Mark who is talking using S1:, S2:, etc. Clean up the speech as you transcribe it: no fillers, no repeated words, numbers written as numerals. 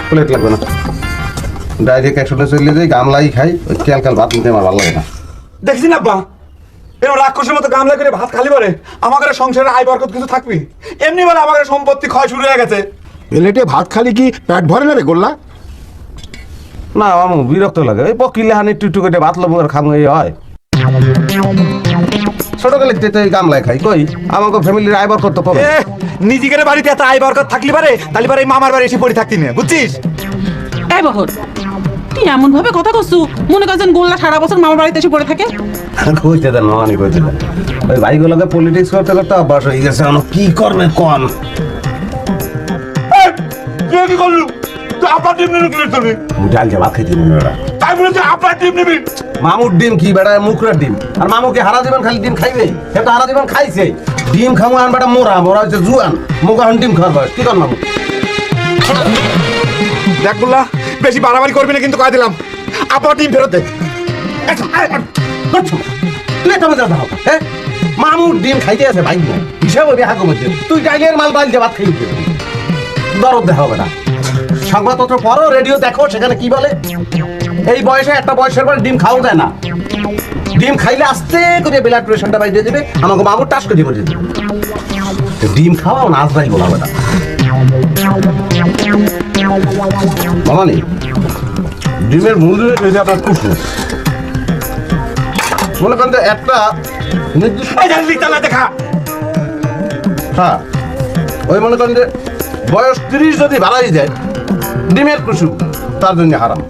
S1: Plate লাগবে না, direct একশোটা চলে যাই, গামলাই খাই, ওই ক্যালকাল ভাত নিতে আমার ভালো লাগে না।
S2: দেখছি না আব্বা, এরকম রাক্ষসের মতো গামলা করে ভাত খালি বলে আমাদের সংসারে আয় বরকত কিছু থাকবি, এমনি বলে আমাদের সম্পত্তি ক্ষয় শুরু হয়ে গেছে।
S3: প্লেটে ভাত খালি কি পেট ভরে না রে গোল্লা?
S1: না আমার বিরক্ত লাগে, ওই পকিলে হানি টুকটু করে ভাত লবো আর খামো এই হয়। ছোট গেলে এই গামলাই খাই, কই আমাকে ফ্যামিলির আয় বরকত তো কবে?
S2: নিজেদের বাড়িতে এত আয় বরকত থাকলি পারে, তাহলে পারে এই মামার বাড়ি এসে পড়ে থাকতি না, বুঝছিস?
S4: এই বহর, তুই এমন ভাবে কথা করছু মনে করছেন গোল্লা সারা বছর মামার বাড়িতে এসে পড়ে থাকে।
S1: কইতে দেন মামানি, কইতে দেন। ওই ভাইগুলোকে পলিটিক্স করতে করতে অভ্যাস হয়ে গেছে, কি করবে কন?
S2: তুই কি করলু? তুই আপনার টিম নিবি কি তুমি?
S1: ডাল যে ভাত খাইতে দিন ওরা,
S2: তাই বলে তুই আপনার টিম নিবি?
S1: মামুর ডিম কি বেটা, মুখরার ডিম। আর মামুকে হারা দিবেন খালি ডিম খাইবে, সে তো হারা দিবেন খাইছে। ডিম খামো আন বেটা মোরা, মোরা হচ্ছে জুয়ান, মুখ এখন ডিম খাওয়ার বয়স। কি কর মামু?
S2: দেখ বললা, বেশি বাড়াবাড়ি করবি না কিন্তু কয়ে দিলাম। আপনার টিম ফেরত দে।
S1: মামুর ডিম খাইতে আছে ভাই, হিসাব হবে হাগো মধ্যে। তুই ডাইলের মাল ডাল যে ভাত খাই দরদ দেখা হবে না। সংবাদপত্র পড়ো, রেডিও দেখো, সেখানে কি বলে? এই বয়সে একটা বয়সের পর ডিম খাওয়া যায় না। ডিম খাইলে আস্তে করে ব্লাড প্রেশারটা বাইরে যাবে, আমাকে মামুর টাস করে করে দেবে। ডিম খাওয়াও না আজরাই বলা হবে না। মামানি, ডিমের মূল্য যদি আপনার খুব মনে করেন যে একটা নির্দিষ্ট,
S2: দেখা
S1: হ্যাঁ ওই মনে করেন যে বয়স 30 যদি বাড়াই যায়, ডিমের কুসুম তার জন্য হারাম।